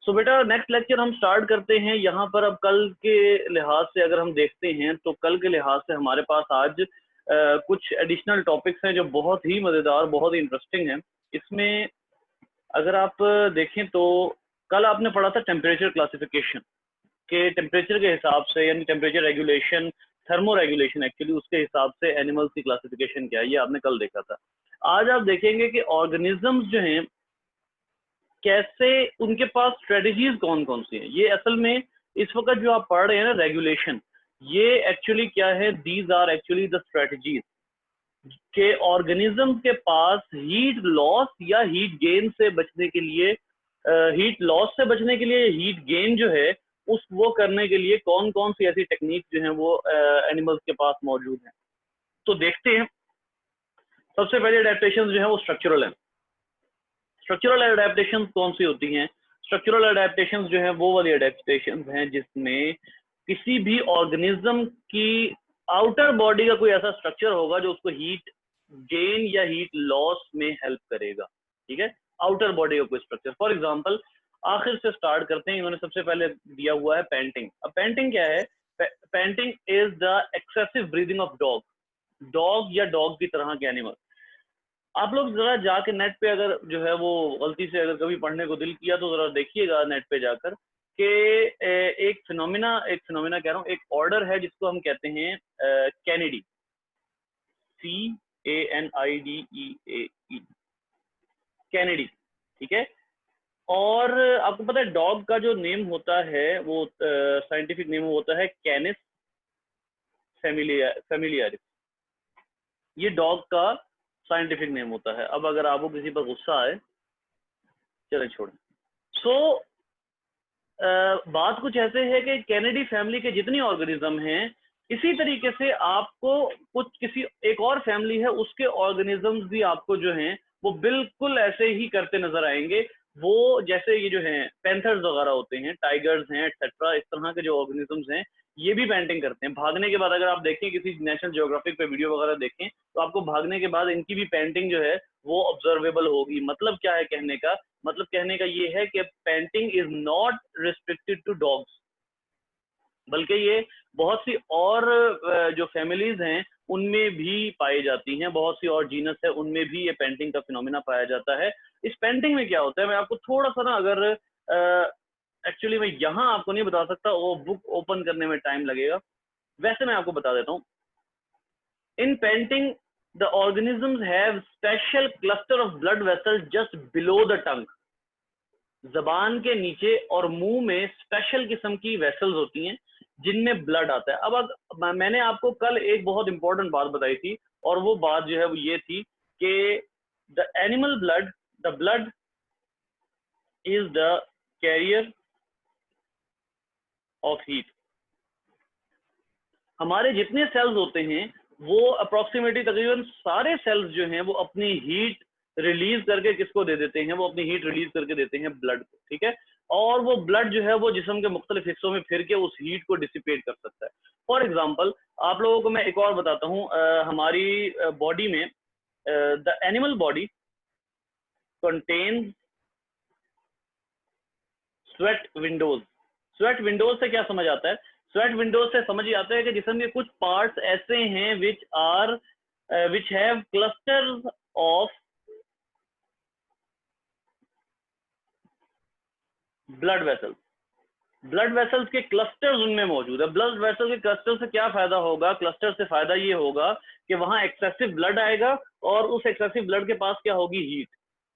सो बेटा next lecture हम start करते हैं यहाँ पर। अब कल के लिहाज से अगर हम देखते हैं तो कल के लिहाज से हमारे पास आज कुछ एडिशनल टॉपिक्स हैं जो बहुत ही मज़ेदार, बहुत ही इंटरेस्टिंग हैं। इसमें अगर आप देखें तो कल आपने पढ़ा था टेम्परेचर क्लासिफिकेशन के, टेम्परेचर के हिसाब से यानी temperature regulation, thermo regulation actually, उसके हिसाब से एनिमल्स की क्लासिफिकेशन क्या है ये आपने कल देखा था। आज आप देखेंगे कि ऑर्गेनिजम्स जो हैं कैसे, उनके पास स्ट्रेटजीज कौन कौन सी हैं। ये असल में इस वक्त जो आप पढ़ रहे हैं ना रेगुलेशन, ये एक्चुअली क्या है, these are actually the strategies के ऑर्गेनिज्म के पास हीट लॉस या हीट गेन से बचने के लिए, हीट लॉस से बचने के लिए हीट गेन जो है उस वो करने के लिए कौन कौन सी ऐसी टेक्निक जो है वो एनिमल्स के पास मौजूद हैं। तो देखते हैं। सबसे पहले अडेप्टेशन जो है वो स्ट्रक्चरल है। स्ट्रक्चरल अडेप्टेशन कौन सी होती हैं? स्ट्रक्चरल अडेप्टेशन जो है वो वाली अडेप्टेशन हैं जिसमें किसी भी ऑर्गेनिज्म की आउटर बॉडी का कोई ऐसा स्ट्रक्चर होगा जो उसको हीट गेन या हीट लॉस में हेल्प करेगा। ठीक है, आउटर बॉडी का कोई स्ट्रक्चर। फॉर एग्जांपल आखिर से स्टार्ट करते हैं। इन्होंने सबसे पहले दिया हुआ है पेंटिंग। अब पेंटिंग क्या है? Painting is the excessive breathing of dog, dog या डॉग की तरह के एनिमल। आप लोग जरा जाके नेट पे अगर जो है वो गलती से अगर कभी पढ़ने को दिल किया तो जरा देखिएगा नेट पे जाकर कि एक फिनोमिना कह रहा हूँ, एक ऑर्डर है जिसको हम कहते हैं कैनिडी, CANIDEAE, कैनिडी। ठीक है, और आपको पता है डॉग का जो नेम होता है वो साइंटिफिक नेम होता है कैनिस फेमिलियारिस। ये डॉग का साइंटिफिक नेम होता है। अब अगर आपको किसी पर गुस्सा आए, चले छोड़ें। सो बात कुछ ऐसे है कि कैनिडी फैमिली के जितनी ऑर्गेनिज्म हैं, इसी तरीके से आपको कुछ किसी एक और फैमिली है उसके ऑर्गेनिजम्स भी आपको जो हैं वो बिल्कुल ऐसे ही करते नजर आएंगे। वो जैसे ये जो हैं पैंथर्स वगैरह होते हैं, टाइगर्स हैं एक्सेट्रा, इस तरह के जो ऑर्गेनिजम्स हैं ये भी पेंटिंग करते हैं। भागने के बाद अगर आप देखें किसी नेशनल ज्योग्राफिक पे वीडियो वगैरह देखें तो आपको भागने के बाद इनकी भी पेंटिंग जो है वो ऑब्जर्वेबल होगी। मतलब क्या है कहने का? मतलब कहने का ये है कि panting is not restricted to dogs, बल्कि ये बहुत सी और जो फैमिलीज हैं उनमें भी पाई जाती हैं, बहुत सी और जीनस है उनमें भी ये पेंटिंग का फिनोमिना पाया जाता है। इस पेंटिंग में क्या होता है मैं आपको थोड़ा सा ना, अगर एक्चुअली मैं यहाँ आपको नहीं बता सकता, वो बुक ओपन करने में टाइम लगेगा, वैसे मैं आपको बता देता हूँ। इन painting the organisms have special cluster of blood vessels just below the tongue. जबान के नीचे और मुंह में स्पेशल किस्म की वेसल्स होती हैं जिनमें ब्लड आता है। अब मैंने आपको कल एक बहुत इंपॉर्टेंट बात बताई थी, और वो बात जो है वो ये थी कि the animal blood, the blood is the carrier of heat. हमारे जितने सेल्स होते हैं वो अप्रोक्सीमेटली तकरीबन सारे सेल्स जो हैं वो अपनी हीट रिलीज करके किसको दे देते हैं? वो अपनी हीट रिलीज करके देते हैं ब्लड को। ठीक है, और वो ब्लड जो है वो जिस्म के मुख्तलिफ हिस्सों में फिर के उस हीट को डिसिपेट कर सकता है। फॉर एग्जाम्पल आप लोगों को मैं एक और बताता हूँ, हमारी बॉडी में the animal body contains sweat Windows. Sweat Windows से क्या समझ आता है? स्वेट विंडोज से समझ ही आता है कि जिस्म के कुछ पार्ट्स ऐसे हैं which have clusters of blood vessels. Blood vessels के क्लस्टर्स उनमें मौजूद है। ब्लड वेसल के क्लस्टर से क्या फायदा होगा? क्लस्टर से फायदा ये होगा कि वहां एक्सेसिव ब्लड आएगा और उस एक्सेसिव ब्लड के पास क्या होगी? हीट।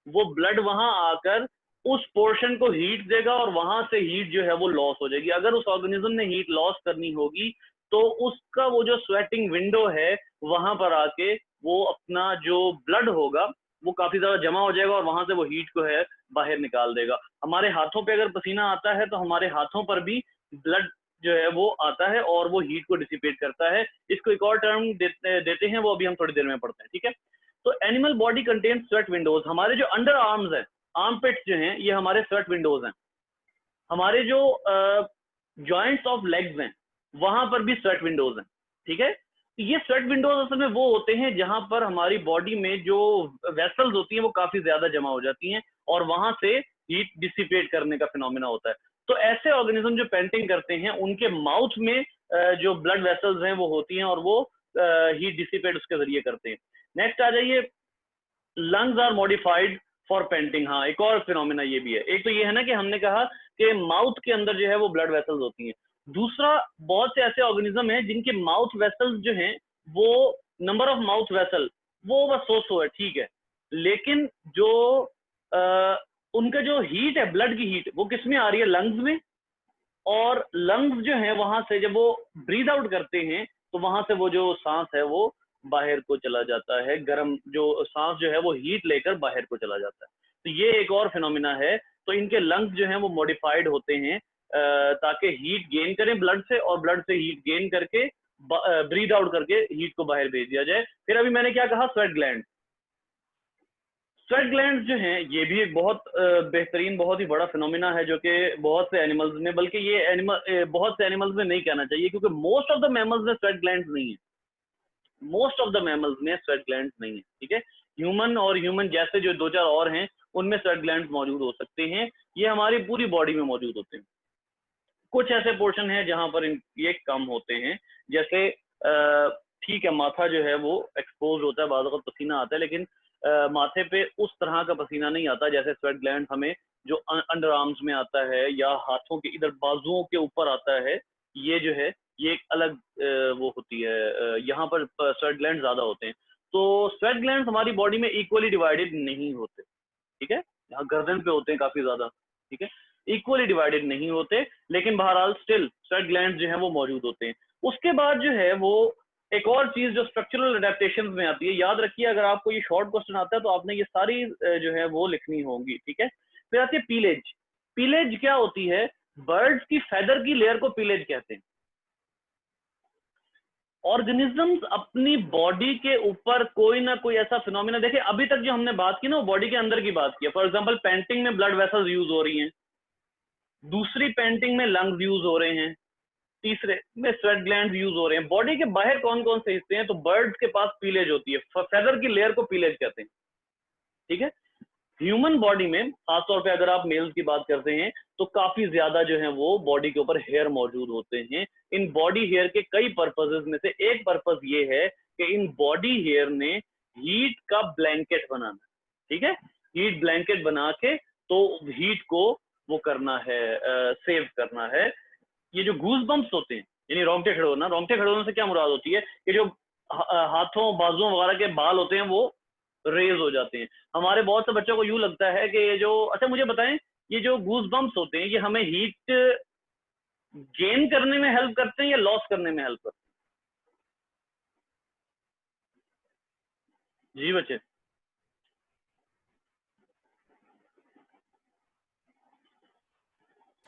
वो ब्लड वहां आकर उस पोर्शन को हीट देगा और वहां से हीट जो है वो लॉस हो जाएगी। अगर उस ऑर्गेनिज्म ने हीट लॉस करनी होगी तो उसका वो जो स्वेटिंग विंडो है वहां पर आके वो अपना जो ब्लड होगा वो काफी ज्यादा जमा हो जाएगा और वहां से वो हीट को है बाहर निकाल देगा। हमारे हाथों पे अगर पसीना आता है तो हमारे हाथों पर भी ब्लड जो है वो आता है और वो हीट को डिसिपेट करता है। इसको एक और टर्म देते हैं, वो अभी हम थोड़ी देर में पढ़ते हैं। ठीक है, तो animal body contains sweat Windows. हमारे जो अंडर आर्म्स है, आर्म पिट्स जो हैं, ये हमारे स्वेट विंडोज हैं। हमारे जो जॉइंट्स ऑफ लेग्स हैं वहां पर भी स्वेट विंडोज हैं। ठीक है, ये स्वेट विंडोज असल में वो होते हैं जहां पर हमारी बॉडी में जो वेसल्स होती हैं वो काफी ज्यादा जमा हो जाती हैं और वहां से हीट डिसिपेट करने का फिनोमिना होता है। तो ऐसे ऑर्गेनिज्म जो पेंटिंग करते हैं उनके माउथ में जो ब्लड वेसल्स हैं वो होती हैं और वो हीट डिसिपेट उसके जरिए करते हैं। नेक्स्ट आ जाइए, lungs are modified for panting. हाँ, एक और फिनोमिना ये भी है। एक तो ये है ना कि हमने कहा कि माउथ के अंदर जो है वो ब्लड वेसल्स होती हैं। दूसरा, बहुत से ऐसे ऑर्गेनिज्म हैं जिनके माउथ वेसल्स जो हैं वो नंबर ऑफ माउथ वेसल वो बस 100 है, ठीक है, लेकिन जो आ, उनका जो हीट है, ब्लड की हीट, वो किस में आ रही है? लंग्स में। और लंग्स जो है वहां से जब वो ब्रीद आउट करते हैं तो वहां से वो जो सांस है वो बाहर को चला जाता है, गर्म जो सांस जो है वो हीट लेकर बाहर को चला जाता है। तो ये एक और फिनोमिना है। तो इनके लंग्स जो हैं वो मॉडिफाइड होते हैं ताकि हीट गेन करें ब्लड से, और ब्लड से हीट गेन करके ब्रीद आउट करके हीट को बाहर भेज दिया जाए। फिर अभी मैंने क्या कहा? Sweat gland. स्वेट ग्लैंड्स जो हैं ये भी एक बहुत बेहतरीन, बहुत ही बड़ा फिनोमिना है जो कि बहुत से एनिमल्स में, बल्कि ये एनिमल बहुत से एनिमल्स में नहीं कहना चाहिए, क्योंकि मोस्ट ऑफ द मैमल्स में स्वेट ग्लैंड्स नहीं है। मोस्ट ऑफ द मैमल्स में स्वेट ग्लैंड्स नहीं है, ठीक है। ह्यूमन और ह्यूमन जैसे जो दो चार और हैं उनमें स्वेट ग्लैंड्स मौजूद हो सकते हैं। ये हमारी पूरी बॉडी में मौजूद होते हैं। कुछ ऐसे पोर्शन हैं जहां पर ये कम होते हैं, जैसे ठीक है, माथा जो है वो एक्सपोज होता है, बाद वक्त पसीना आता है, लेकिन माथे पे उस तरह का पसीना नहीं आता जैसे स्वेट ग्लैंड हमें जो अंडर आर्म्स में आता है या हाथों के इधर बाजुओं के ऊपर आता है। ये जो है ये एक अलग वो होती है, यहाँ पर स्वेट ग्लैंड ज्यादा होते हैं। तो स्वेट ग्लैंड हमारी बॉडी में इक्वली डिवाइडेड नहीं होते, ठीक है। यहाँ गर्दन पे होते हैं काफी ज्यादा, ठीक है, इक्वली डिवाइडेड नहीं होते, लेकिन बहरहाल स्टिल स्वेट ग्लैंड जो है वो मौजूद होते हैं। उसके बाद जो है वो एक और चीज जो स्ट्रक्चरल अडेप्टेशन में आती है, याद रखिए अगर आपको ये शॉर्ट क्वेश्चन आता है तो आपने ये सारी जो है वो लिखनी होगी, ठीक है। फिर आती है पीलेज। पीलेज क्या होती है? बर्ड्स की फेदर की लेयर को पीलेज कहते हैं। ऑर्गेनिजम्स अपनी बॉडी के ऊपर कोई ना कोई ऐसा फिनोमिना, देखिए अभी तक जो हमने बात की ना वो बॉडी के अंदर की बात की है। फॉर एग्जांपल पेंटिंग में ब्लड वेसल्स यूज हो रही हैं, दूसरी पेंटिंग में लंग्स यूज हो रहे हैं, तीसरे में स्वेट ग्लैंड्स यूज हो रहे हैं। बॉडी के बाहर कौन कौन से हिस्से हैं? तो बर्ड्स के पास पीलेज होती है, फेदर की लेयर को पीलेज कहते हैं, ठीक है। ह्यूमन बॉडी में खासतौर पे अगर आप मेल्स की बात करते हैं तो काफी ज्यादा जो है वो बॉडी के ऊपर हेयर मौजूद होते हैं। इन बॉडी हेयर के कई पर्पसेस में से एक पर्पस ये है कि इन बॉडी हेयर ने हीट का ब्लैंकेट बनाना, ठीक है, हीट ब्लैंकेट बना के तो हीट को वो करना है, सेव करना है। ये जो गूज बम्प्स होते हैं यानी रोंगटे खड़े होना, रोंगटे खड़े होने से क्या मुराद होती है कि जो हाथों बाजुओं वगैरह के बाल होते हैं वो रेज हो जाते हैं। हमारे बहुत से बच्चों को यूं लगता है कि ये जो, अच्छा मुझे बताएं, ये जो गूज बम्प्स होते हैं ये हमें हीट गेन करने में हेल्प करते हैं या लॉस करने में हेल्प करते हैं? जी बच्चे,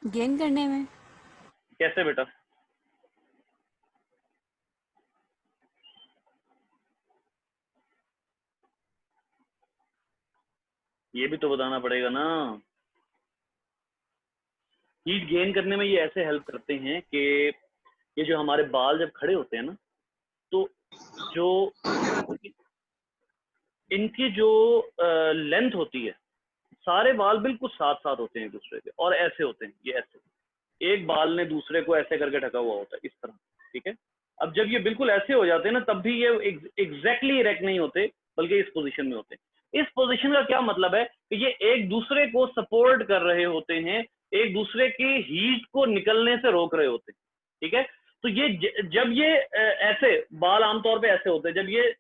गेन करने में। कैसे बेटा? ये भी तो बताना पड़ेगा ना। हीट गेन करने में ये ऐसे हेल्प करते हैं कि ये जो हमारे बाल जब खड़े होते हैं ना, तो जो इनकी जो लेंथ होती है, सारे बाल बिल्कुल साथ साथ होते हैं एक दूसरे के, और ऐसे होते हैं, ये ऐसे एक बाल ने दूसरे को ऐसे करके ढका हुआ होता है इस तरह, ठीक है। अब जब ये बिल्कुल ऐसे हो जाते हैं ना तब भी ये एग्जैक्टली इरेक्ट नहीं होते, बल्कि इस पोजीशन में होते हैं। इस पोजीशन का क्या मतलब है कि ये एक दूसरे को सपोर्ट कर रहे होते हैं, एक दूसरे की हीट को निकलने से रोक रहे होते हैं, ठीक है। तो ये जब ये ऐसे बाल आमतौर पे ऐसे होते हैं, जब ये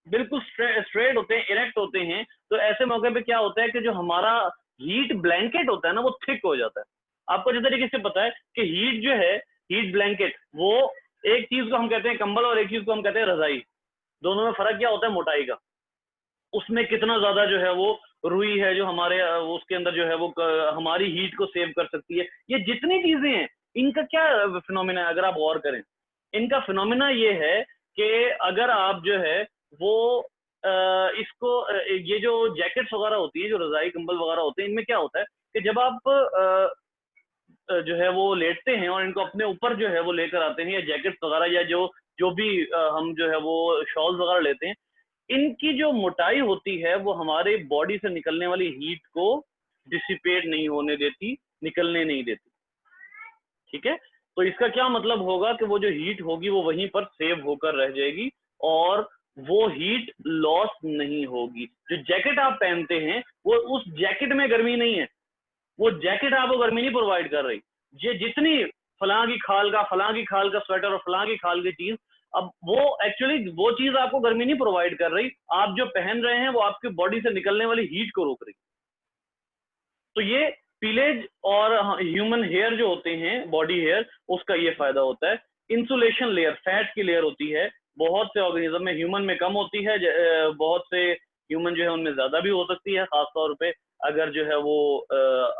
बिल्कुल स्ट्रेट होते हैं, इरेक्ट होते हैं, तो ऐसे मौके पे क्या होता है कि जो हमारा हीट ब्लैंकेट होता है ना वो थिक हो जाता है। आपको जिस तरीके से पता है कि हीट जो है, हीट ब्लैंकेट, वो एक चीज को हम कहते हैं कंबल और एक चीज को हम कहते हैं रजाई। दोनों में फर्क क्या होता है? मोटाई का। उसमें कितना ज्यादा जो है वो रुई है जो हमारे उसके अंदर जो है वो हमारी हीट को सेव कर सकती है। ये जितनी चीजें हैं इनका क्या फिनोमिना है अगर आप गौर करें? इनका फिनोमिना ये है कि अगर आप जो है वो इसको ये जो जैकेट्स वगैरह होती है, जो रजाई कंबल वगैरह होते हैं, इनमें क्या होता है कि जब आप जो है वो लेटते हैं और इनको अपने ऊपर जो है वो लेकर आते हैं, या जैकेट्स वगैरह या जो जो भी हम जो है वो शॉल्स वगैरह लेते हैं, इनकी जो मोटाई होती है वो हमारे बॉडी से निकलने वाली हीट को डिसिपेट नहीं होने देती, निकलने नहीं देती। ठीक है, तो इसका क्या मतलब होगा कि वो जो हीट होगी वो वहीं पर सेव होकर रह जाएगी और वो हीट लॉस नहीं होगी। जो जैकेट आप पहनते हैं वो उस जैकेट में गर्मी नहीं है, वो जैकेट आपको गर्मी नहीं प्रोवाइड कर रही। ये जितनी फलां की खाल का स्वेटर और फलां की खाल की चीज, अब वो एक्चुअली वो चीज आपको गर्मी नहीं प्रोवाइड कर रही, आप जो पहन रहे हैं वो आपकी बॉडी से निकलने वाली हीट को रोक रही। तो ये पीलेज और ह्यूमन हेयर जो होते हैं, बॉडी हेयर, उसका ये फायदा होता है। इंसुलेशन लेयर, फैट की लेयर होती है, बहुत से ऑर्गेनिज्म में, ह्यूमन में कम होती है, बहुत से ह्यूमन जो है उनमें ज्यादा भी हो सकती है। खासतौर पे अगर जो है वो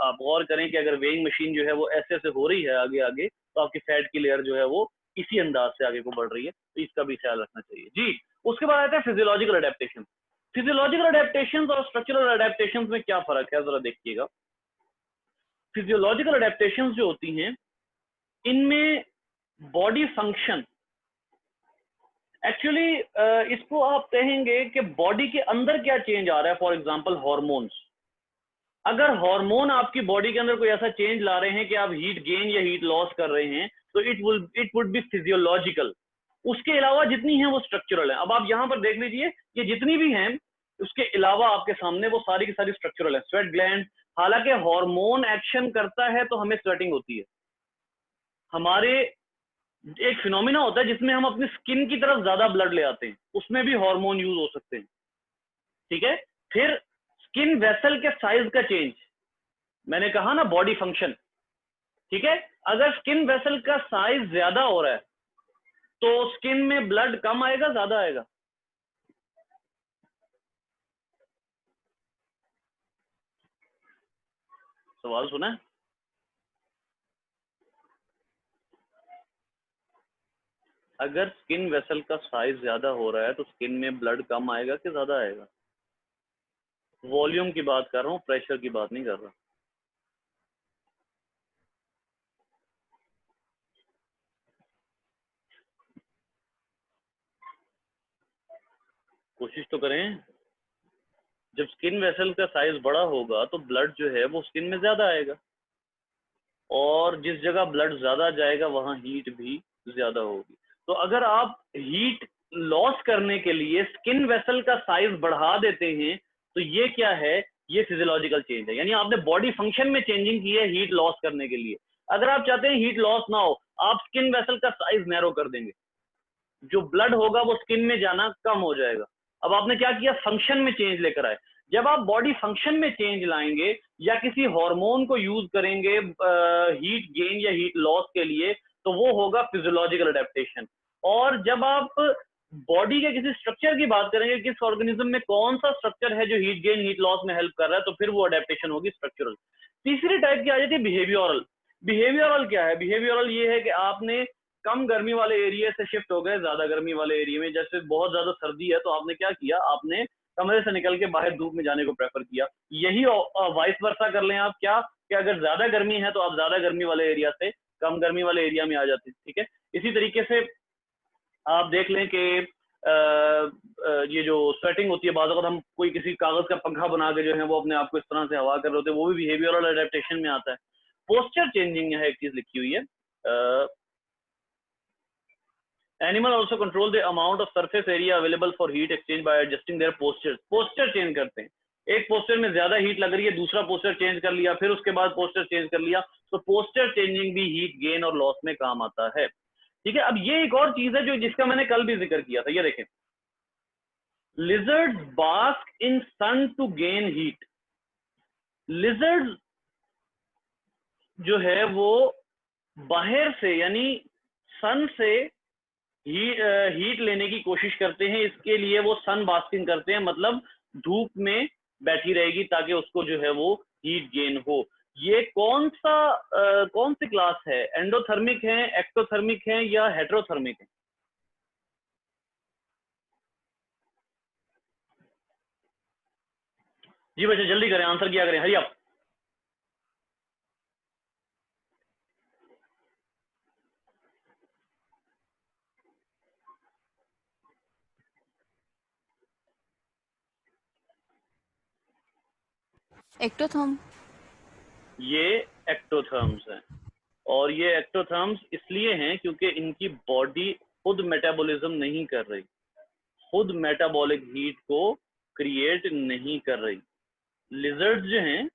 आप गौर करें कि अगर वेइंग मशीन जो है वो ऐसे ऐसे हो रही है आगे आगे, तो आपकी फैट की लेयर जो है वो इसी अंदाज से आगे को बढ़ रही है, तो इसका भी ख्याल रखना चाहिए जी। उसके बाद आते हैं फिजियोलॉजिकल अडेप्टेशन। फिजियोलॉजिकल अडेप्टेशन और स्ट्रक्चरल अडेप्टेशन में क्या फर्क है जरा देखिएगा। फिजियोलॉजिकल अडेप्टेशंस जो होती हैं इनमें बॉडी फंक्शन, एक्चुअली इसको आप कहेंगे कि बॉडी के अंदर क्या चेंज आ रहा है। फॉर एग्जांपल हार्मोन्स, अगर हार्मोन आपकी बॉडी के अंदर कोई ऐसा चेंज ला रहे हैं कि आप हीट गेन या हीट लॉस कर रहे हैं, तो इट वुड बी फिजियोलॉजिकल। उसके अलावा जितनी है वो स्ट्रक्चरल है। अब आप यहां पर देख लीजिए, ये जितनी भी हैं उसके अलावा आपके सामने वो सारी की सारी स्ट्रक्चरल है। स्वेट ग्लैंड, हालांकि हार्मोन एक्शन करता है तो हमें स्वेटिंग होती है। हमारे एक फिनोमिना होता है जिसमें हम अपनी स्किन की तरफ ज्यादा ब्लड ले आते हैं, उसमें भी हार्मोन यूज हो सकते हैं। ठीक है, फिर स्किन वेसल के साइज का चेंज, मैंने कहा ना बॉडी फंक्शन। ठीक है, अगर स्किन वेसल का साइज ज्यादा हो रहा है तो स्किन में ब्लड कम आएगा ज्यादा आएगा? सवाल सुना है? अगर स्किन वेसल का साइज ज्यादा हो रहा है तो स्किन में ब्लड कम आएगा कि ज्यादा आएगा? वॉल्यूम की बात कर रहा हूं, प्रेशर की बात नहीं कर रहा। कोशिश तो करें। जब स्किन वेसल का साइज बड़ा होगा तो ब्लड जो है वो स्किन में ज्यादा आएगा, और जिस जगह ब्लड ज्यादा जाएगा वहां हीट भी ज्यादा होगी। तो अगर आप हीट लॉस करने के लिए स्किन वेसल का साइज बढ़ा देते हैं तो ये क्या है, ये फिजियोलॉजिकल चेंज है। यानी आपने बॉडी फंक्शन में चेंजिंग की है हीट लॉस करने के लिए। अगर आप चाहते हैं हीट लॉस ना हो, आप स्किन वेसल का साइज नैरो कर देंगे, जो ब्लड होगा वो स्किन में जाना कम हो जाएगा। अब आपने क्या किया, फंक्शन में चेंज लेकर आए। जब आप बॉडी फंक्शन में चेंज लाएंगे या किसी हार्मोन को यूज करेंगे हीट गेन या हीट लॉस के लिए, तो वो होगा फिजियोलॉजिकल अडेप्टेशन। और जब आप बॉडी के किसी स्ट्रक्चर की बात करेंगे, किस ऑर्गेनिज्म में कौन सा स्ट्रक्चर है जो हीट गेन हीट लॉस में हेल्प कर रहा है, तो फिर वो अडेप्टेशन होगी स्ट्रक्चरल। तीसरी टाइप की आ जाती है बिहेवियरल। बिहेवियरल क्या है? बिहेवियरल ये है कि आपने कम गर्मी वाले एरिया से शिफ्ट हो गए ज्यादा गर्मी वाले एरिया में। जैसे बहुत ज्यादा सर्दी है तो आपने क्या किया, आपने कमरे से निकल के बाहर धूप में जाने को प्रेफर किया। यही वाइस वर्सा कर लें आप, क्या कि अगर ज्यादा गर्मी है तो आप ज्यादा गर्मी वाले एरिया से कम गर्मी वाले एरिया में आ जाते हैं। ठीक है, इसी तरीके से आप देख लें कि ये जो स्वेटिंग होती है, बाद अगर हम कोई किसी कागज का पंखा बना के जो है वो अपने आप को इस तरह से हवा कर रहे होते हैं, वो भी बिहेवियरल अडेप्टेशन में आता है। पोस्चर चेंजिंग यहाँ एक चीज लिखी हुई है, animal also control the amount of surface area available for heat exchange by adjusting their posture. Posture change करते हैं, एक पोस्चर में ज्यादा हीट लग रही है, दूसरा पोस्चर चेंज कर लिया, फिर उसके बाद पोस्चर चेंज कर लिया। तो पोस्चर चेंजिंग भी हीट गेन और लॉस में काम आता है। ठीक है, अब ये एक और चीज है जो जिसका मैंने कल भी जिक्र किया था, ये देखें, lizards bask in sun to gain heat. Lizards जो है वो बाहर से यानी सन से हीट लेने की कोशिश करते हैं, इसके लिए वो सन बास्किंग करते हैं, मतलब धूप में बैठी रहेगी ताकि उसको जो है वो हीट गेन हो। ये कौन सी क्लास है? एंडोथर्मिक है, एक्टोथर्मिक है या हेट्रोथर्मिक है? जी बच्चे जल्दी करें, आंसर किया करें, हरी आप। एक्टोथर्म। ये एक्टोथर्म्स हैं, और ये एक्टोथर्म्स इसलिए हैं क्योंकि इनकी बॉडी खुद मेटाबॉलिज्म नहीं कर रही, खुद मेटाबॉलिक हीट को क्रिएट नहीं कर रही। लिजर्ड्स जो हैं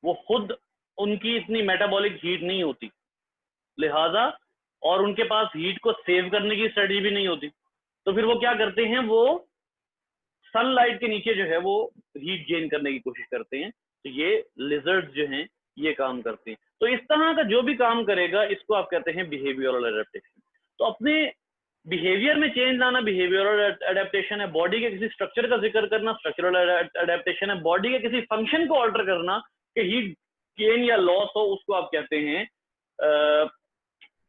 वो खुद, उनकी इतनी मेटाबॉलिक हीट नहीं होती, लिहाजा और उनके पास हीट को सेव करने की स्ट्रेटजी भी नहीं होती, तो फिर वो क्या करते हैं, वो सनलाइट के नीचे जो है वो हीट गेन करने की कोशिश करते हैं। तो ये लिजर्ड्स जो हैं ये काम करते हैं। तो इस तरह का जो भी काम करेगा इसको आप कहते हैं बिहेवियरल एडेप्टेशन। तो अपने बिहेवियर में चेंज लाना बिहेवियरल एडेप्टेशन है, बॉडी के किसी स्ट्रक्चर का जिक्र करना स्ट्रक्चरल एडेप्टेशन है, बॉडी के किसी फंक्शन को ऑल्टर करना कि हीट गेन या लॉस हो उसको आप कहते हैं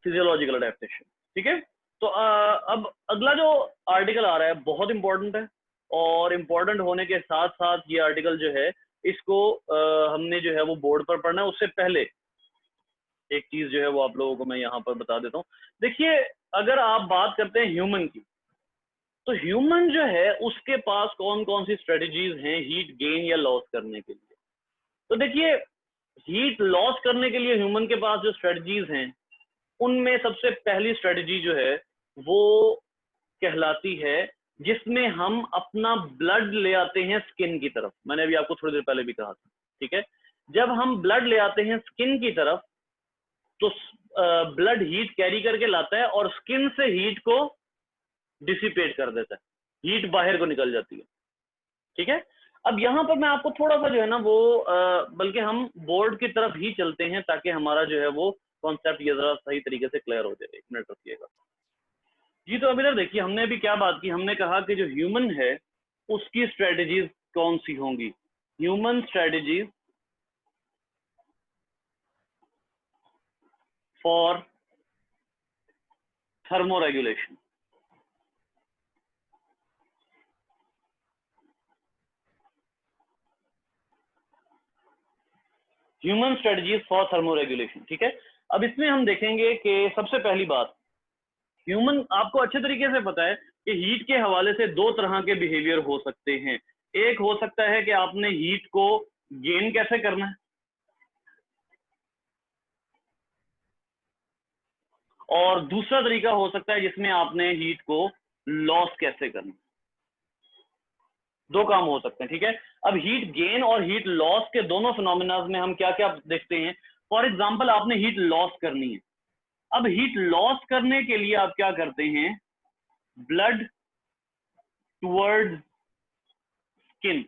फिजियोलॉजिकल एडेप्टेशन। ठीक है, तो अब अगला जो आर्टिकल आ रहा है बहुत इंपॉर्टेंट है, और इम्पोर्टेंट होने के साथ साथ ये आर्टिकल जो है इसको हमने जो है वो बोर्ड पर पढ़ना है। उससे पहले एक चीज जो है वो आप लोगों को मैं यहाँ पर बता देता हूँ। देखिए, अगर आप बात करते हैं ह्यूमन की, तो ह्यूमन जो है उसके पास कौन कौन सी स्ट्रेटजीज हैं हीट गेन या लॉस करने के लिए। तो देखिए, हीट लॉस करने के लिए ह्यूमन के पास जो स्ट्रेटजीज हैं उनमें सबसे पहली स्ट्रेटजी जो है वो कहलाती है जिसमें हम अपना ब्लड ले आते हैं स्किन की तरफ। मैंने अभी आपको थोड़ी देर पहले भी कहा था, ठीक है, जब हम ब्लड ले आते हैं स्किन की तरफ तो ब्लड हीट कैरी करके लाता है और स्किन से हीट को डिसिपेट कर देता है, हीट बाहर को निकल जाती है। ठीक है, अब यहां पर मैं आपको थोड़ा सा जो है ना वो बल्कि हम बोर्ड की तरफ ही चलते हैं ताकि हमारा जो है वो कॉन्सेप्ट ये जरा सही तरीके से क्लियर हो जाए। एक मिनट रखिएगा जी। तो अभी तक देखिए हमने अभी क्या बात की, हमने कहा कि जो ह्यूमन है उसकी स्ट्रेटजीज कौन सी होंगी। Human strategies for thermoregulation. Human strategies for thermoregulation, ठीक है। अब इसमें हम देखेंगे कि सबसे पहली बात, ह्यूमन, आपको अच्छे तरीके से पता है कि हीट के हवाले से दो तरह के बिहेवियर हो सकते हैं। एक हो सकता है कि आपने हीट को गेन कैसे करना है, और दूसरा तरीका हो सकता है जिसमें आपने हीट को लॉस कैसे करना। दो काम हो सकते हैं, ठीक है। अब हीट गेन और हीट लॉस के दोनों फिनोमिना में हम क्या क्या देखते हैं। फॉर एग्जाम्पल, आपने हीट लॉस करनी है। अब हीट लॉस करने के लिए आप क्या करते हैं, ब्लड टुवर्ड्स स्किन,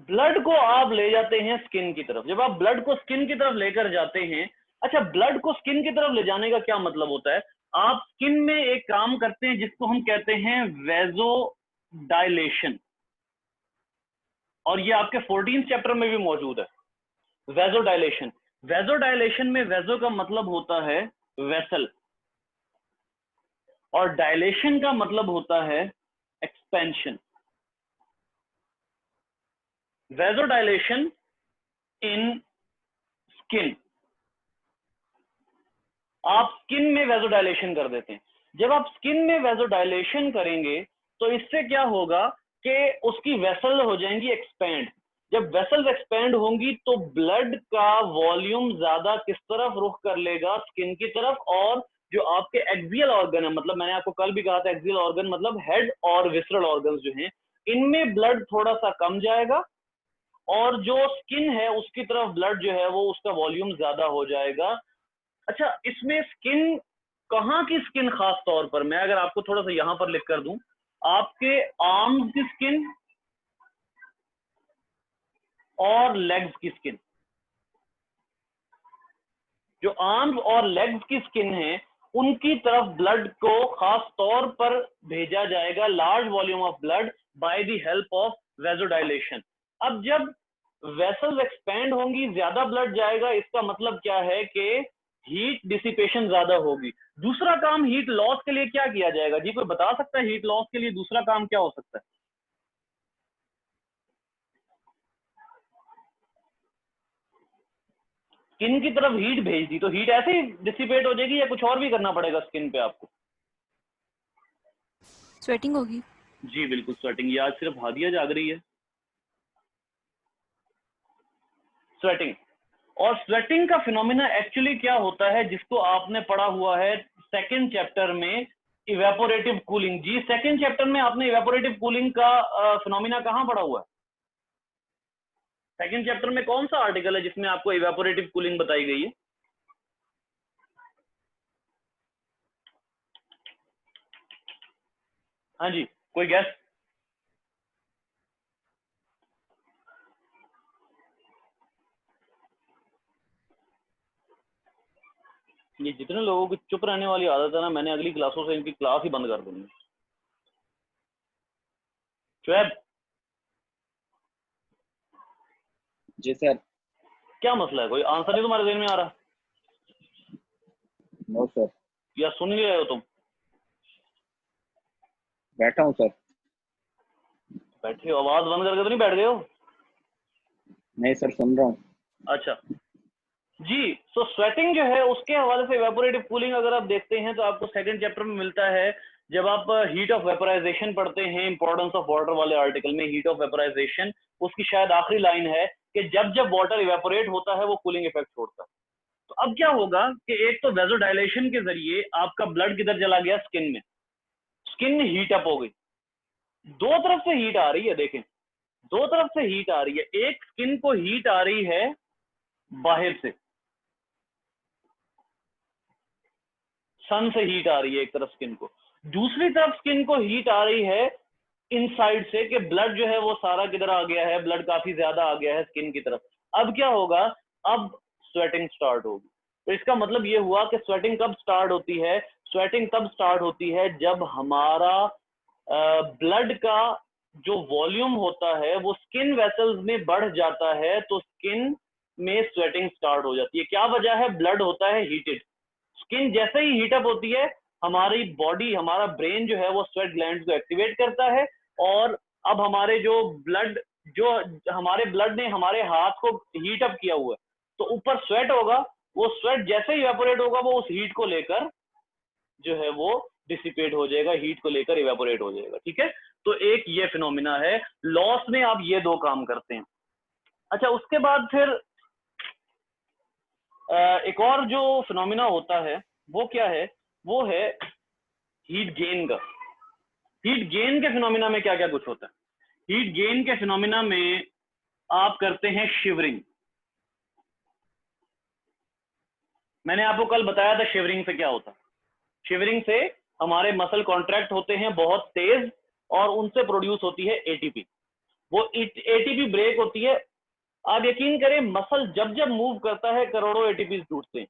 ब्लड को आप ले जाते हैं स्किन की तरफ। जब आप ब्लड को स्किन की तरफ लेकर जाते हैं, अच्छा, ब्लड को स्किन की तरफ ले जाने का क्या मतलब होता है, आप स्किन में एक काम करते हैं जिसको हम कहते हैं वेजो डायलेशन, और ये आपके 14th चैप्टर में भी मौजूद है, वेजो डायलेशन। वेजो डायलेशन में वेजो का मतलब होता है वेसल, और डायलेशन का मतलब होता है एक्सपेंशन। वेजो डायलेशन इन स्किन, आप स्किन में वेजोडाइलेशन कर देते हैं। जब आप स्किन में वेजोडाइलेशन करेंगे तो इससे क्या होगा कि उसकी वेसल हो जाएंगी एक्सपेंड। जब वेसल्स एक्सपेंड होंगी तो ब्लड का वॉल्यूम ज्यादा किस तरफ रुख कर लेगा, स्किन की तरफ। और जो आपके एक्सियल ऑर्गन है, मतलब मैंने आपको कल भी कहा था एक्सियल ऑर्गन मतलब हेड और विसरल ऑर्गन जो हैं, इनमें ब्लड थोड़ा सा कम जाएगा, और जो स्किन है उसकी तरफ ब्लड जो है वो उसका वॉल्यूम ज्यादा हो जाएगा। अच्छा, इसमें स्किन, कहाँ की स्किन खास तौर पर मैं अगर आपको थोड़ा सा यहां पर लिख कर दूं, आपके आर्म्स की स्किन और लेग्स की स्किन। जो आर्म्स और लेग्स की स्किन है उनकी तरफ ब्लड को खास तौर पर भेजा जाएगा, large volume of blood by the help of vasodilation. अब जब वेसल्स एक्सपेंड होंगी, ज्यादा ब्लड जाएगा, इसका मतलब क्या है कि हीट डिसिपेशन ज्यादा होगी। दूसरा काम हीट लॉस के लिए क्या किया जाएगा जी, कोई बता सकता है हीट लॉस के लिए दूसरा काम क्या हो सकता है। स्किन की तरफ हीट भेज दी तो हीट ऐसे ही डिसिपेट हो जाएगी या कुछ और भी करना पड़ेगा स्किन पे आपको। स्वेटिंग होगी। जी बिल्कुल, स्वेटिंग। ये आज सिर्फ हादिया जाग रही है। स्वेटिंग। और स्वेटिंग का फिनोमिना एक्चुअली क्या होता है, जिसको आपने पढ़ा हुआ है सेकंड चैप्टर में, इवेपोरेटिव कूलिंग। जी सेकंड चैप्टर में आपने इवेपोरेटिव कूलिंग का फिनोमिना कहां पढ़ा हुआ है? सेकंड चैप्टर में कौन सा आर्टिकल है जिसमें आपको इवेपोरेटिव कूलिंग बताई गई है? हाँ जी, कोई गैस? ये जितने लोगों की चुप रहने वाली आदत है ना, मैंने अगली क्लासों से इनकी क्लास ही बंद कर दूंगी। शुएब, जी सर। क्या मसला है? कोई आंसर नहीं तुम्हारे ज़हन में आ रहा? No sir. या सुन नहीं रहे हो तुम? बैठा हूँ सर। बैठे हो, आवाज बंद करके तो नहीं बैठ गए हो? नहीं सर, सुन रहा हूँ। अच्छा जी, तो स्वेटिंग जो है उसके हवाले से इवेपोरेटिव कूलिंग अगर आप देखते हैं तो आपको सेकंड चैप्टर में मिलता है। जब आप हीट ऑफ वेपोराइजेशन पढ़ते हैं, इंपॉर्टेंस ऑफ वाटर वाले आर्टिकल में, हीट ऑफ वेपोराइजेशन, उसकी शायद आखिरी लाइन है कि जब जब वाटर इवेपोरेट होता है वो कूलिंग इफेक्ट छोड़ता है। तो अब क्या होगा कि एक तो वेजोडाइलेशन के जरिए आपका ब्लड किधर चला गया? स्किन में। स्किन हीट अप हो गई, दो तरफ से हीट आ रही है। देखें, दो तरफ से हीट आ रही है। एक स्किन को हीट आ रही है बाहर से, सन से हीट आ रही है एक तरफ स्किन को, दूसरी तरफ स्किन को हीट आ रही है इनसाइड से, कि ब्लड जो है वो सारा किधर आ गया है, ब्लड काफी ज्यादा आ गया है स्किन की तरफ। अब क्या होगा? अब स्वेटिंग स्टार्ट होगी। तो इसका मतलब ये हुआ कि स्वेटिंग कब स्टार्ट होती है? स्वेटिंग तब स्टार्ट होती है जब हमारा ब्लड का जो वॉल्यूम होता है वो स्किन वेसल्स में बढ़ जाता है, तो स्किन में स्वेटिंग स्टार्ट हो जाती है। क्या वजह है? ब्लड होता है हीटेड। स्किन जैसे ही हीटअप होती है, हमारी बॉडी, हमारा ब्रेन जो है वो स्वेट ग्लैंड्स को एक्टिवेट करता है। और अब हमारे जो ब्लड, जो हमारे ब्लड ने हमारे हाथ को हीट अप किया हुआ है, तो ऊपर स्वेट होगा। वो स्वेट जैसे ही इवेपोरेट होगा वो उस हीट को लेकर जो है वो डिसिपेट हो जाएगा, हीट को लेकर इवेपोरेट हो जाएगा। ठीक है, तो एक ये फिनोमिना है। लॉस में आप ये दो काम करते हैं। अच्छा, उसके बाद फिर एक और जो फिनोमिना होता है वो क्या है? वो है हीट गेन का। हीट गेन के फिनोमिना में क्या क्या कुछ होता है? हीट गेन के फिनोमिना में आप करते हैं शिवरिंग। मैंने आपको कल बताया था शिवरिंग से क्या होता है। शिवरिंग से हमारे मसल कॉन्ट्रैक्ट होते हैं बहुत तेज, और उनसे प्रोड्यूस होती है एटीपी। वो एटीपी ब्रेक होती है। आप यकीन करें, मसल जब जब मूव करता है करोड़ों एटीपी टूटते हैं।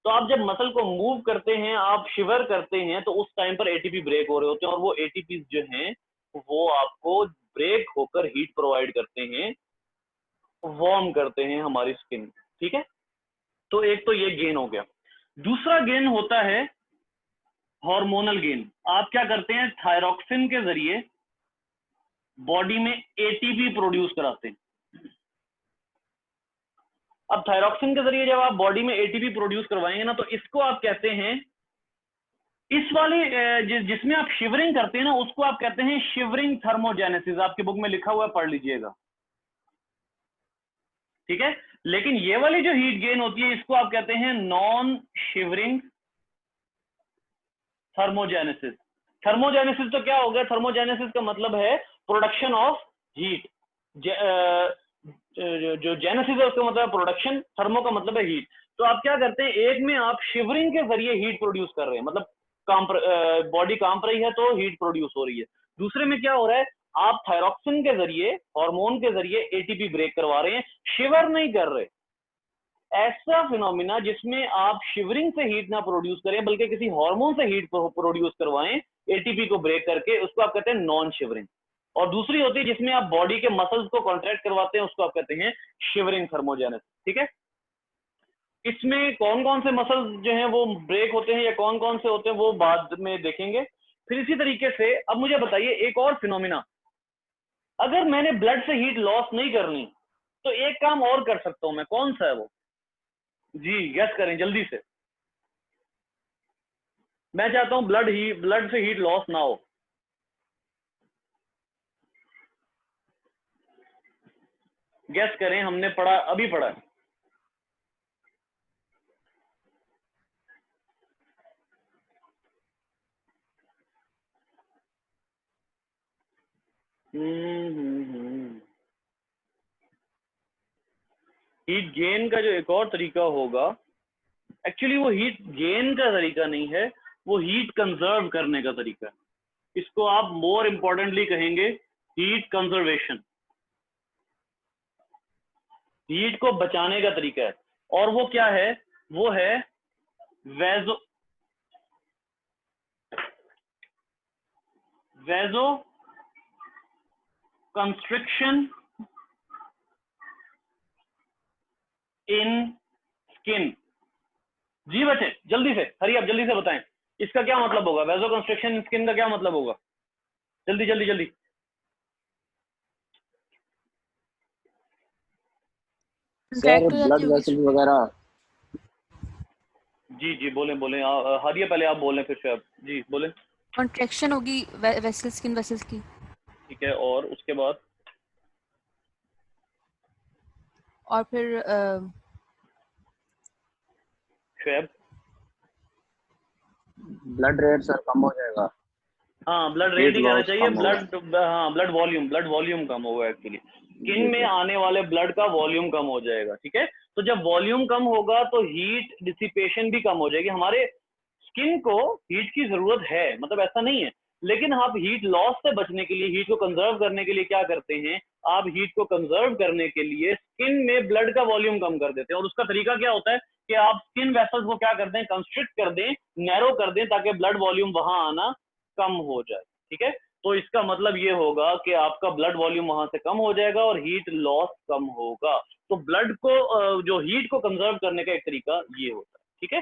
तो आप जब मसल को मूव करते हैं, आप शिवर करते हैं, तो उस टाइम पर एटीपी ब्रेक हो रहे होते हैं, और वो एटीपी जो हैं वो आपको ब्रेक होकर हीट प्रोवाइड करते हैं, वार्म करते हैं हमारी स्किन। ठीक है, तो एक तो ये गेन हो गया। दूसरा गेन होता है हार्मोनल गेन। आप क्या करते हैं? थायरॉक्सिन के जरिए बॉडी में एटीपी प्रोड्यूस कराते हैं। अब थायरॉक्सिन के जरिए जब आप बॉडी में एटीपी प्रोड्यूस करवाएंगे ना, तो इसको आप कहते हैं, इस वाले जिसमें आप शिवरिंग करते हैं ना, उसको आप कहते हैं शिवरिंग थर्मोजेनेसिस। आपकी बुक में लिखा हुआ है, पढ़ लीजिएगा। ठीक है, लेकिन ये वाली जो हीट गेन होती है इसको आप कहते हैं नॉन शिवरिंग थर्मोजेनेसिस। थर्मोजेनेसिस तो क्या हो गया? थर्मोजेनेसिस का मतलब है प्रोडक्शन ऑफ हीट। जो जेनेसिस है उसका मतलब प्रोडक्शन, थर्मो का मतलब है हीट। तो आप क्या करते हैं? एक में आप शिवरिंग के जरिए हीट प्रोड्यूस कर रहे हैं, मतलब बॉडी कांप रही है तो हीट प्रोड्यूस हो रही है। दूसरे में क्या हो रहा है? आप थायरॉक्सिन के जरिए, हार्मोन के जरिए एटीपी ब्रेक करवा रहे हैं, शिवर नहीं कर रहे। ऐसा फिनोमिना जिसमें आप शिवरिंग से हीट ना प्रोड्यूस करें बल्कि किसी हार्मोन से हीट प्रोड्यूस करवाएं एटीपी को ब्रेक करके, उसको आप कहते हैं नॉन शिवरिंग। और दूसरी होती है जिसमें आप बॉडी के मसल्स को कॉन्ट्रैक्ट करवाते हैं, उसको आप कहते हैं शिवरिंग थर्मोजेनेसिस। ठीक है, इसमें कौन कौन से मसल्स जो हैं वो ब्रेक होते हैं या कौन कौन से होते हैं वो बाद में देखेंगे। फिर इसी तरीके से अब मुझे बताइए एक और फिनोमिना। अगर मैंने ब्लड से हीट लॉस नहीं करनी तो एक काम और कर सकता हूं मैं, कौन सा है वो? जी गेस करें जल्दी से। मैं चाहता हूं ब्लड से हीट लॉस ना हो। गैस करें, हमने पढ़ा, अभी पढ़ा है। हीट गेन का जो एक और तरीका होगा, एक्चुअली वो हीट गेन का तरीका नहीं है, वो हीट कंजर्व करने का तरीका है। इसको आप मोर इंपॉर्टेंटली कहेंगे हीट कंजर्वेशन, हीट को बचाने का तरीका है। और वो क्या है? वो है वैजो कंस्ट्रिक्शन इन स्किन। जी बच्चे जल्दी से, हरी आप जल्दी से बताएं, इसका क्या मतलब होगा? वैजो कंस्ट्रिक्शन इन स्किन का क्या मतलब होगा? जल्दी जल्दी जल्दी। सर कंट्रैक्ट हो जाती ब्लड होगी वेसल्स स्ट्रिप। वगैरह। जी जी बोलें बोलें, हादिया पहले आप बोलें फिर से आप जी बोलें। कॉन्ट्रैक्शन होगी वेसल स्किन वेसल्स की। ठीक है, और उसके बाद? और फिर शुएब? ब्लड रेट सर कम हो जाएगा। हाँ ब्लड रेट वेट ही कहना लॉस चाहिए, कम होगा। ब्लड, हाँ ब्लड वॉल्यूम कम होगा एक्चुअली, स्किन जी में सर। आने वाले ब्लड का वॉल्यूम कम हो जाएगा। ठीक है, तो जब वॉल्यूम कम होगा तो हीट डिसिपेशन भी कम हो जाएगी। हमारे स्किन को हीट की जरूरत है, मतलब ऐसा नहीं है, लेकिन आप हीट लॉस से बचने के लिए, हीट को कंजर्व करने के लिए क्या करते हैं? आप हीट को कंजर्व करने के लिए स्किन में ब्लड का वॉल्यूम कम कर देते हैं। और उसका तरीका क्या होता है कि आप स्किन वेसल्स को क्या कर दें? कंस्ट्रिक्ट कर दें, नैरो कर दें, ताकि ब्लड वॉल्यूम वहां आना कम हो जाए। ठीक है, तो इसका मतलब ये होगा कि आपका ब्लड वॉल्यूम वहां से कम हो जाएगा और हीट लॉस कम होगा। तो ब्लड को जो हीट को कंजर्व करने का एक तरीका ये होता है। ठीक है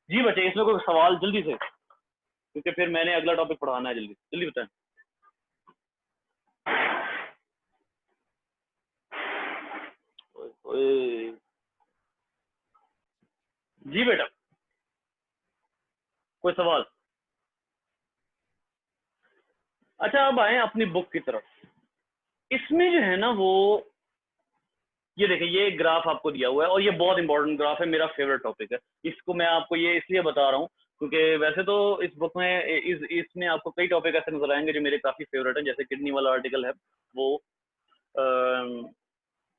जी बच्चे, इसमें कोई सवाल जल्दी से, क्योंकि फिर मैंने अगला टॉपिक पढ़ाना है, जल्दी जल्दी बताएं। ओए, जी बेटा कोई सवाल? अच्छा अब आए अपनी बुक की तरफ। इसमें जो है ना वो, ये देखिए ये एक ग्राफ आपको दिया हुआ है और ये बहुत इंपॉर्टेंट ग्राफ है, मेरा फेवरेट टॉपिक है। इसको मैं आपको ये इसलिए बता रहा हूँ क्योंकि वैसे तो इस बुक में इसमें आपको कई टॉपिक ऐसे नजर आएंगे जो मेरे काफी फेवरेट हैं, जैसे किडनी वाला आर्टिकल है वो,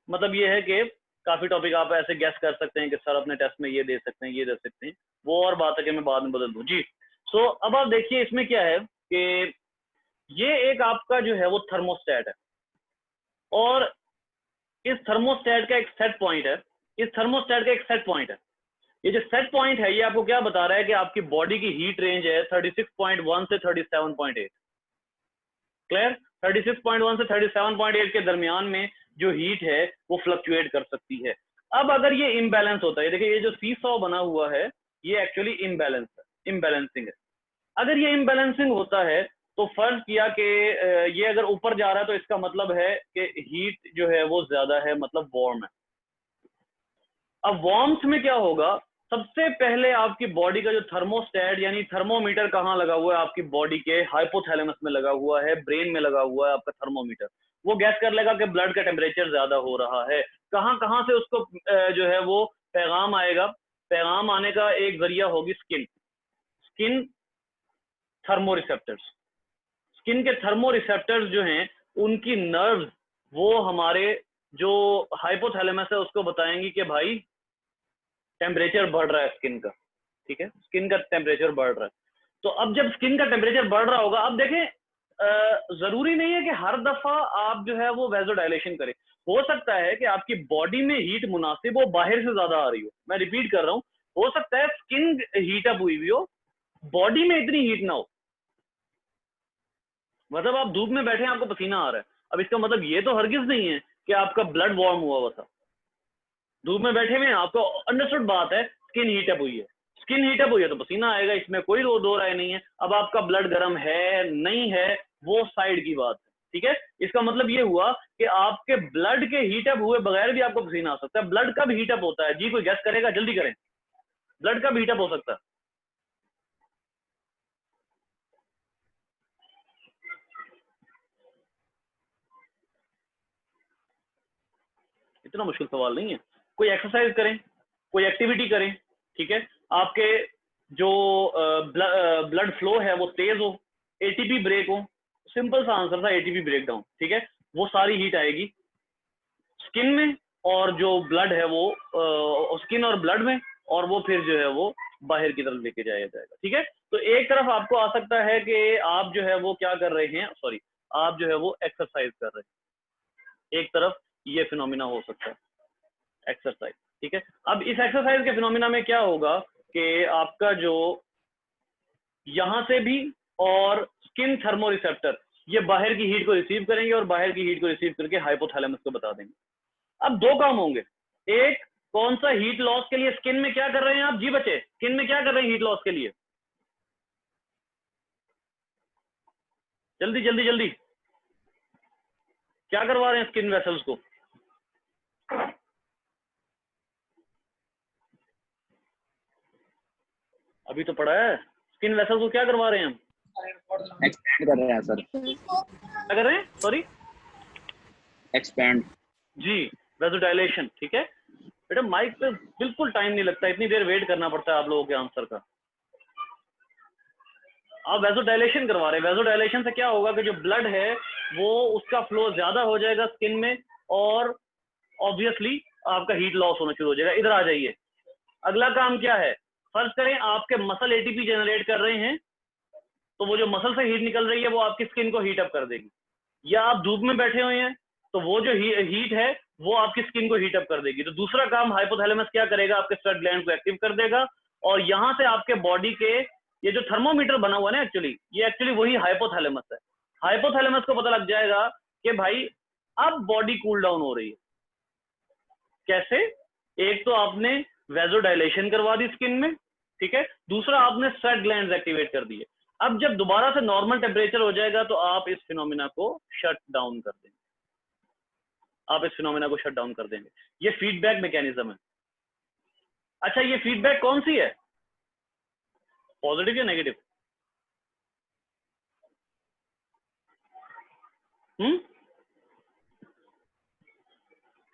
मतलब ये है कि काफी टॉपिक आप ऐसे गैस कर सकते हैं कि सर अपने टेस्ट में ये दे सकते हैं, ये दे सकते हैं, वो और बात है कि मैं बाद में बदल दूं जी। सो अब आप देखिए इसमें क्या है कि ये एक आपका जो है वो थर्मोस्टेट है, और इस थर्मोस्टेट का एक सेट पॉइंट है, इस थर्मोस्टेट का एक सेट पॉइंट है। ये जो सेट पॉइंट है ये आपको क्या बता रहा है कि आपकी बॉडी की हीट रेंज है 36.1 से 37.8। क्लियर? 36.1 से 37.8 के दरमियान में जो हीट है वो फ्लक्चुएट कर सकती है। अब अगर ये इम्बैलेंस होता है, देखिए ये जो सीसॉ बना हुआ है ये एक्चुअली इम्बैलेंस है, इम्बैलेंसिंग है। अगर ये इम्बैलेंसिंग होता है तो फर्ज किया कि ये अगर ऊपर जा रहा है तो इसका मतलब है कि हीट जो है वो ज्यादा है, मतलब वार्म है। अब वार्म्थ में क्या होगा? सबसे पहले आपकी बॉडी का जो थर्मोस्टेट यानी थर्मोमीटर कहाँ लगा हुआ है? आपकी बॉडी के हाइपोथैलेमस में लगा हुआ है, ब्रेन में लगा हुआ है आपका थर्मोमीटर। वो गैस कर लेगा कि ब्लड का टेम्परेचर ज्यादा हो रहा है। कहाँ कहाँ से उसको जो है वो पैगाम आएगा? पैगाम आने का एक जरिया होगी skin, skin thermo receptors. Skin के थर्मो रिसेप्टर्स जो हैं उनकी नर्व्स वो हमारे जो हाइपोथैलेमस है उसको बताएंगी कि भाई टेम्परेचर बढ़ रहा है स्किन का। ठीक है, स्किन का टेम्परेचर बढ़ रहा है। तो अब जब स्किन का टेम्परेचर बढ़ रहा होगा, अब देखें जरूरी नहीं है कि हर दफा आप जो है वो वेजोडाइलेशन करें। हो सकता है कि आपकी बॉडी में हीट मुनासिब हो, बाहर से ज्यादा आ रही हो। मैं रिपीट कर रहा हूं, हो सकता है स्किन हीट अप हुई हुई हो, बॉडी में इतनी हीट ना हो। मतलब आप धूप में बैठे हैं, आपको पसीना आ रहा है, अब इसका मतलब ये तो हरगिज नहीं है कि आपका ब्लड वार्म हुआ हुआ था। धूप में बैठे हुए हैं, आपको अंडरस्टूड बात है, स्किन हीटअप हुई है, स्किन हीटअप हुई है तो पसीना आएगा, इसमें कोई दो राय नहीं है। अब आपका ब्लड गर्म है नहीं है वो साइड की बात है। ठीक है, इसका मतलब ये हुआ कि आपके ब्लड के हीटअप हुए बगैर भी आपको पसीना आ सकता है। ब्लड कब हीटअप होता है जी? कोई गेस करेगा? जल्दी करें, ब्लड कब हीटअप हो सकता है? इतना मुश्किल सवाल नहीं है। कोई एक्सरसाइज करें, कोई एक्टिविटी करें, ठीक है, आपके जो ब्लड फ्लो है वो तेज हो, एटीपी ब्रेक हो, सिंपल सा आंसर था एटीपी ब्रेक डाउन, ठीक है, वो सारी हीट आएगी स्किन में और जो ब्लड है वो स्किन और ब्लड में, और वो फिर जो है वो बाहर की तरफ लेके जाया जाएगा, ठीक है। तो एक तरफ आपको आ सकता है कि आप जो है वो क्या कर रहे हैं, सॉरी, आप जो है वो एक्सरसाइज कर रहे हैं, एक तरफ ये फिनोमिना हो सकता है एक्सरसाइज, ठीक है। अब इस एक्सरसाइज के फिनोमिना में क्या होगा कि आपका जो यहां से भी और स्किन थर्मो रिसेप्टर ये बाहर की हीट को रिसीव करेंगे और बाहर की हीट को रिसीव करके हाइपोथैलेमस को बता देंगे। अब दो काम होंगे, एक कौन सा हीट लॉस के लिए स्किन में क्या कर रहे हैं आप जी बच्चे, स्किन में क्या कर रहे हैं हीट लॉस के लिए, जल्दी जल्दी जल्दी, क्या करवा रहे हैं स्किन वेसल्स को, अभी तो पढ़ा है, स्किन वेसल्स को क्या करवा रहे हैं हम, एक्सपेंड कर रहे हैं सर, क्या कर रहे हैं, सॉरी, एक्सपेंड जी, वेसोडाइलेशन, ठीक है। बेटा माइक पे बिल्कुल टाइम नहीं लगता, इतनी देर वेट करना पड़ता है आप लोगों के आंसर का। आप वेसोडाइलेशन करवा रहे हैं, वेसोडाइलेशन से क्या होगा कि जो ब्लड है वो उसका फ्लो ज्यादा हो जाएगा स्किन में और ऑब्वियसली आपका हीट लॉस होना शुरू हो जाएगा। इधर आ जाइए, अगला काम क्या है, फर्ज करें आपके मसल एटीपी जनरेट कर रहे हैं, तो वो जो मसल से हीट निकल रही है वो आपकी स्किन को हीट अप कर देगी, या आप धूप में बैठे हुए हैं तो वो जो हीट है वो आपकी स्किन को हीट अप कर देगी। तो दूसरा काम हाइपोथैलेमस क्या करेगा, आपके स्वेट ग्लैंड को एक्टिव कर देगा और यहां से आपके बॉडी के ये जो थर्मोमीटर बना हुआ है ना, ये एक्चुअली वही हाइपोथैलेमस है। हाइपोथैलेमस को पता लग जाएगा कि भाई अब बॉडी कूल डाउन हो रही है। कैसे, एक तो आपने वेसोडाइलेशन करवा दी स्किन में, ठीक है, दूसरा आपने स्वेट ग्लैंड्स एक्टिवेट कर दिए। अब जब दोबारा से नॉर्मल टेम्परेचर हो जाएगा तो आप इस फिनोमिना को शट डाउन कर देंगे, आप इस फिनोमिना को शट डाउन कर देंगे। ये फीडबैक मैकेनिज्म है। अच्छा, ये फीडबैक कौन सी है, पॉजिटिव या नेगेटिव,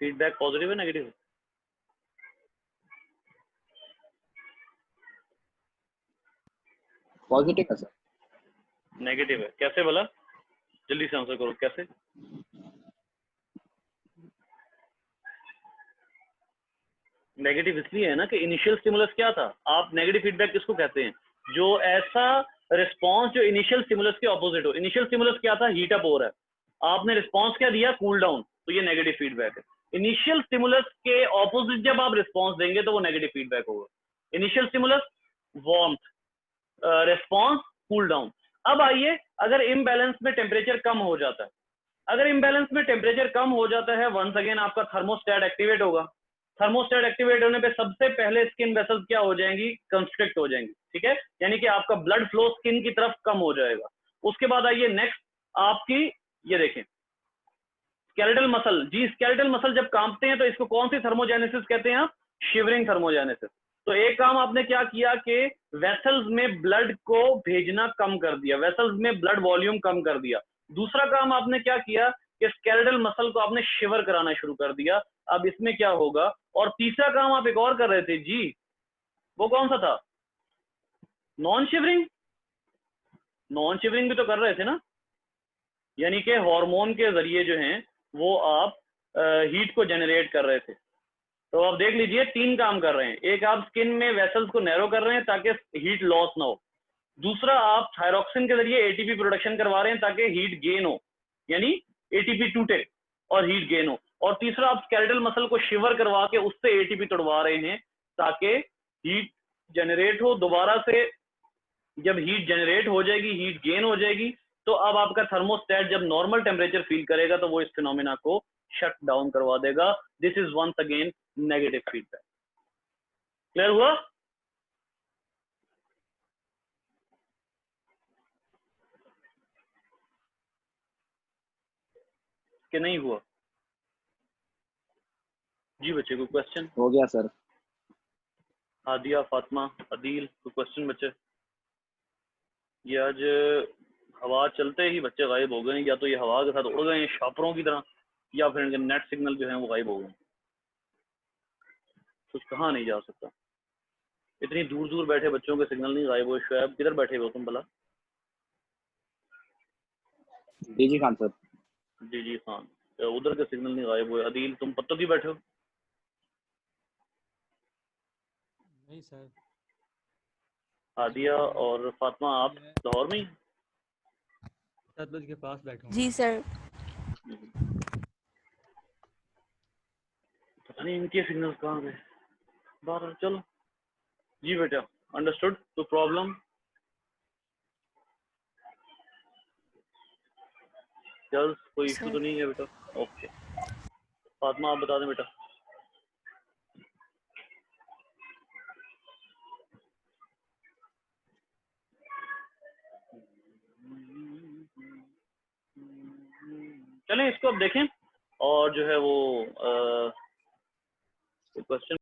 फीडबैक पॉजिटिव है नेगेटिव है, पॉजिटिव है सर, नेगेटिव है, कैसे बोला, जल्दी से आंसर करो कैसे। नेगेटिव इसलिए है ना कि इनिशियल स्टिमुलस क्या था, आप नेगेटिव फीडबैक किसको कहते हैं, जो ऐसा रिस्पांस जो इनिशियल स्टिमुलस के ऑपोजिट हो। इनिशियल स्टिमुलस क्या था, हीट अप हो रहा है, आपने रिस्पांस क्या दिया, कूल डाउन, तो ये नेगेटिव फीडबैक है। इनिशियल स्टिमुलस के ऑपोजिट जब आप रिस्पांस देंगे तो वो नेगेटिव फीडबैक होगा। Initial stimulus warmth, response cool down. अब आइए, अगर इम्बैलेंस में टेम्परेचर कम हो जाता है, अगर इम्बैलेंस में टेम्परेचर कम हो जाता है, वंस अगेन आपका थर्मोस्टेट एक्टिवेट होगा। थर्मोस्टेट एक्टिवेट होने पे सबसे पहले स्किन वेसल्स क्या हो जाएंगी, कंस्ट्रिक्ट हो जाएंगी, ठीक है, यानी कि आपका ब्लड फ्लो स्किन की तरफ कम हो जाएगा। उसके बाद आइए नेक्स्ट आपकी, ये देखें स्केलेटल मसल, जी स्केलेटल मसल जब कांपते हैं तो इसको कौन सी थर्मोजेनेसिस कहते हैं आप, शिवरिंग थर्मोजेनेसिस। तो एक काम आपने क्या किया कि वेसल्स में ब्लड को भेजना कम कर दिया, वेसल्स में ब्लड वॉल्यूम कम कर दिया। दूसरा काम आपने क्या किया कि स्केलेटल मसल को आपने शिवर कराना शुरू कर दिया। अब इसमें क्या होगा, और तीसरा काम आप एक और कर रहे थे जी, वो कौन सा था, नॉन शिवरिंग, नॉन शिवरिंग भी तो कर रहे थे ना, यानी कि हार्मोन के जरिए जो हैं वो आप हीट को जनरेट कर रहे थे। तो आप देख लीजिए तीन काम कर रहे हैं, एक आप स्किन में वेसल्स को नैरो कर रहे हैं ताकि हीट लॉस ना हो, दूसरा आप थायरोक्सिन के जरिए एटीपी प्रोडक्शन करवा रहे हैं ताकि हीट गेन हो, यानी एटीपी टूटे और हीट गेन हो, और तीसरा आप स्केलेटल मसल को शिवर करवा के उससे एटीपी तोड़वा रहे हैं ताकि हीट जनरेट हो। दोबारा से जब हीट जनरेट हो जाएगी, हीट गेन हो जाएगी, तो अब आपका थर्मोस्टेट जब नॉर्मल टेम्परेचर फील करेगा तो वो इस फिनोमिना को शट डाउन करवा देगा। This is once again negative feedback. Clear हुआ, कि नहीं हुआ, जी बच्चे कोई क्वेश्चन, हो गया सर, आदिया, फातिमा, अदील, कोई क्वेश्चन बच्चे। ये आज हवा चलते ही बच्चे गायब हो गए, या तो ये हवा के साथ उड़ गए हैं शापरों की तरह, या फिर इनके नेट सिग्नल जो है वो गायब हो गए। कुछ कहाँ नहीं जा सकता। इतनी दूर दूर बैठे बच्चों के सिग्नल नहीं गायब हुए। शुएब किधर बैठे हो तुम भला? जी खान सर। जी खान, उधर के सिग्नल नहीं गायब हुए। अदील तुम पत्तों की बैठे हो? नहीं सर। आदिया और फातिमा आप लाहौर में ही? सतलुज के पास बैठा हूँ। जी सर। पता नहीं इनके सिग्नल कहाँ गए। बाहर चलो जी बेटा, अंडरस्टूड। तो प्रॉब्लम गर्ल्स कोई इशू सर तो नहीं है बेटा? ओके फातिमा आप बता दें बेटा। चलें इसको अब देखें और जो है वो क्वेश्चन